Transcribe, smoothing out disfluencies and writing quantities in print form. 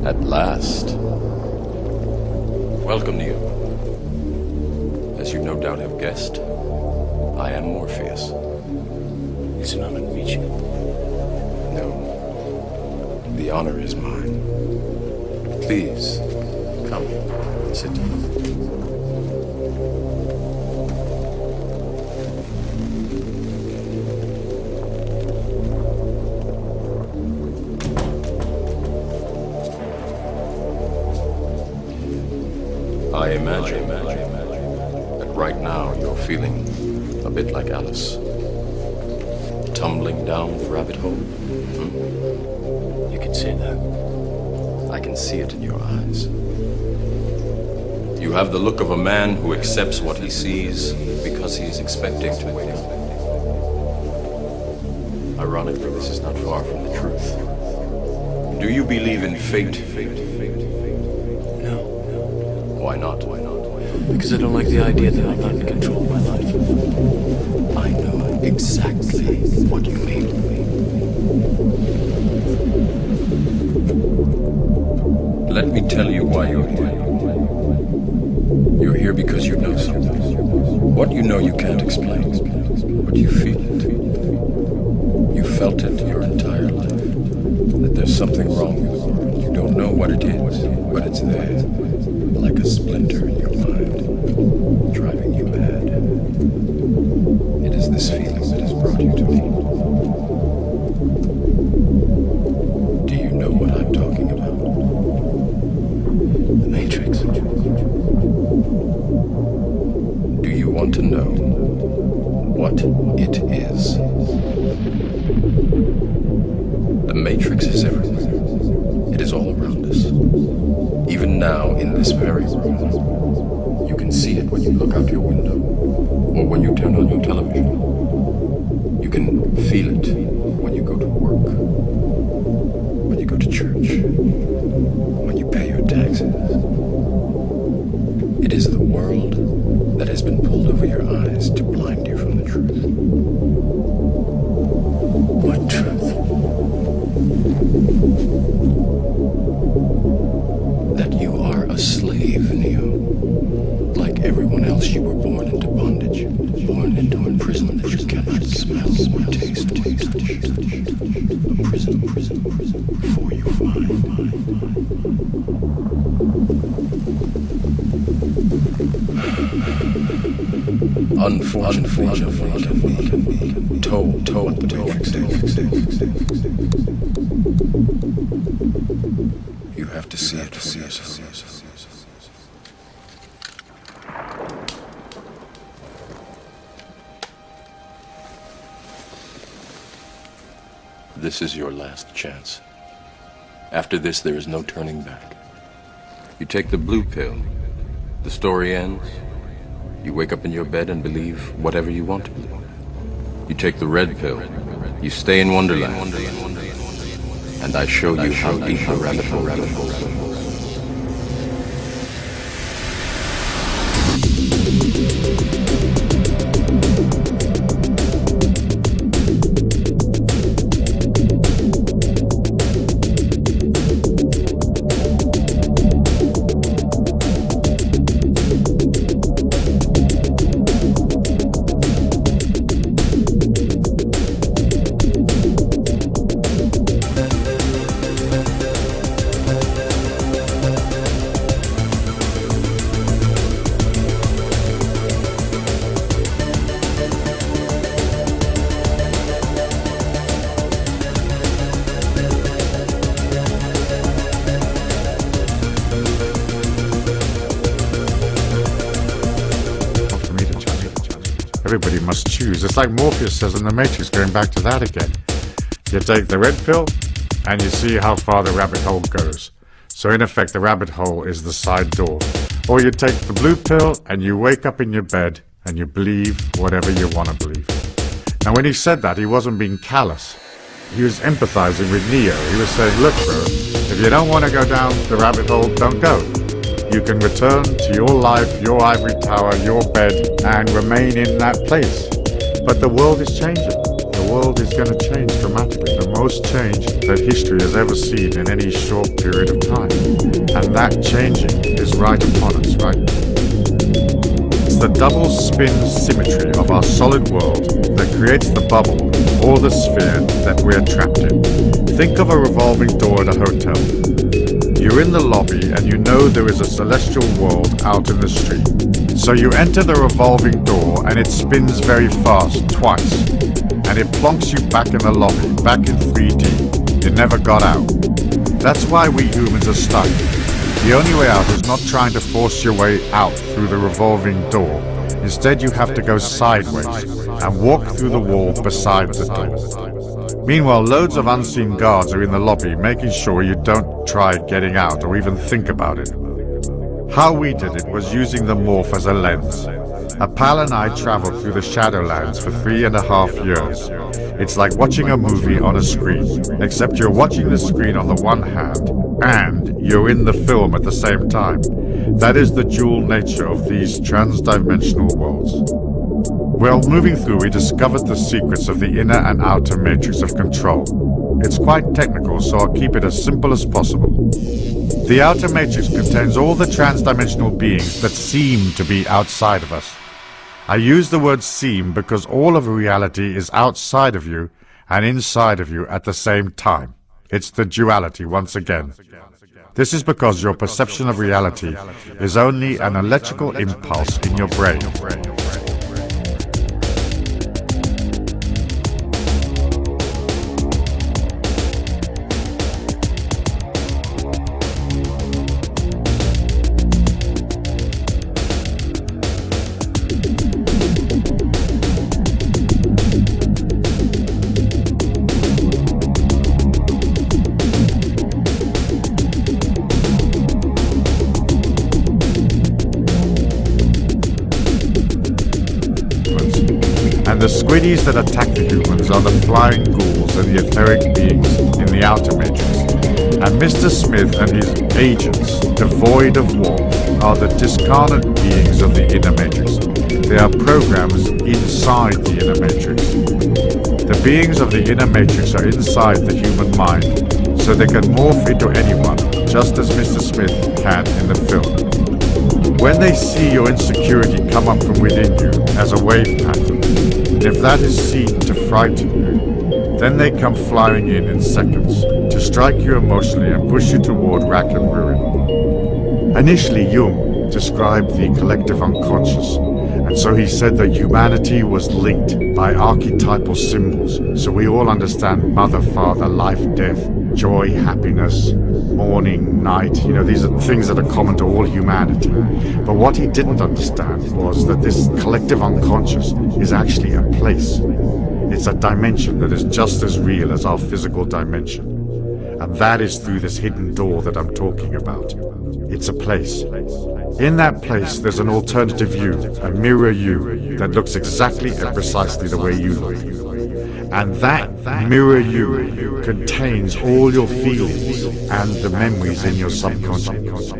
At last. Welcome, Neo. As you no doubt have guessed, I am Morpheus. It's an honor to meet you. No. The honor is mine. Please, come, sit down. I imagine that right now you're feeling a bit like Alice. Tumbling down the rabbit hole? You can say that. I can see it in your eyes. You have the look of a man who accepts what he sees because he's expecting to win. Ironically, this is not far from the truth. Do you believe in fate? No. Why not? Because I don't like the idea that I'm not in control of my life. I know exactly what you mean. Let me tell you why you're here. You're here because you know something. What you know you can't explain, but you feel it. You felt it your entire life. That there's something wrong with the world. You don't know what it is, but it's there. Like a splinter in your mind, driving you mad. It is this feeling that has brought you to me. Do you know what I'm talking about? The Matrix. Do you want to know what it is? The Matrix is everywhere. It is all around us. Even now, in this very room, you can see it when you look out your window, or when you turn on your television. You can feel it when you go to work, when you go to church, when you pay your taxes. It is the world that has been pulled over your eyes to blind you from the truth. What truth? That you are a slave, Neo. Like everyone else, you were born into bondage, born into a prison that you cannot smell or taste. A prison for your mind. Unfortunately, told what the Matrix is. You have to see it for yourself. This is your last chance. After this, there is no turning back. You take the blue pill. The story ends. You wake up in your bed and believe whatever you want to believe. You take the red pill. You stay in Wonderland. And I show you how deep the rabbit hole goes. Everybody must choose. It's like Morpheus says in The Matrix, going back to that again. You take the red pill and you see how far the rabbit hole goes. So in effect, the rabbit hole is the side door. Or you take the blue pill and you wake up in your bed and you believe whatever you want to believe. Now when he said that, he wasn't being callous. He was empathizing with Neo. He was saying, look bro, if you don't want to go down the rabbit hole, don't go. You can return to your life, your ivory tower, your bed, and remain in that place. But the world is changing. The world is going to change dramatically, the most change that history has ever seen in any short period of time. And that changing is right upon us, right? It's the double spin symmetry of our solid world that creates the bubble or the sphere that we're trapped in. Think of a revolving door at a hotel. You're in the lobby and you know there is a celestial world out in the street. So you enter the revolving door and it spins very fast, twice. And it plonks you back in the lobby, back in 3D. You never got out. That's why we humans are stuck. The only way out is not trying to force your way out through the revolving door. Instead, you have to go sideways and walk through the wall beside the door. Meanwhile, loads of unseen guards are in the lobby, making sure you don't try getting out or even think about it. How we did it was using the morph as a lens. A pal and I traveled through the Shadowlands for 3.5 years. It's like watching a movie on a screen, except you're watching the screen on the one hand, and you're in the film at the same time. That is the dual nature of these trans-dimensional worlds. Well, moving through, we discovered the secrets of the inner and outer matrix of control. It's quite technical, so I'll keep it as simple as possible. The outer matrix contains all the trans-dimensional beings that seem to be outside of us. I use the word seem because all of reality is outside of you and inside of you at the same time. It's the duality once again. This is because your perception of reality is only an electrical impulse in your brain. And the squiddies that attack the humans are the flying ghouls and the etheric beings in the outer matrix. And Mr. Smith and his agents, devoid of warmth, are the discarnate beings of the inner matrix. They are programs inside the inner matrix. The beings of the inner matrix are inside the human mind, so they can morph into anyone, just as Mr. Smith can in the film. When they see your insecurity come up from within you as a wave pattern, and if that is seen to frighten you, then they come flying in seconds to strike you emotionally and push you toward rack and ruin. Initially, Jung described the collective unconscious, and so he said that humanity was linked by archetypal symbols, so we all understand mother, father, life, death, joy, happiness, morning, night. These are things that are common to all humanity. But what he didn't understand was that this collective unconscious is actually a place. It's a dimension that is just as real as our physical dimension. And that is through this hidden door that I'm talking about. It's a place. In that place, there's an alternative you, a mirror you, that looks exactly and precisely the way you look. And that mirror you contains all your feelings and the memories in your subconscious.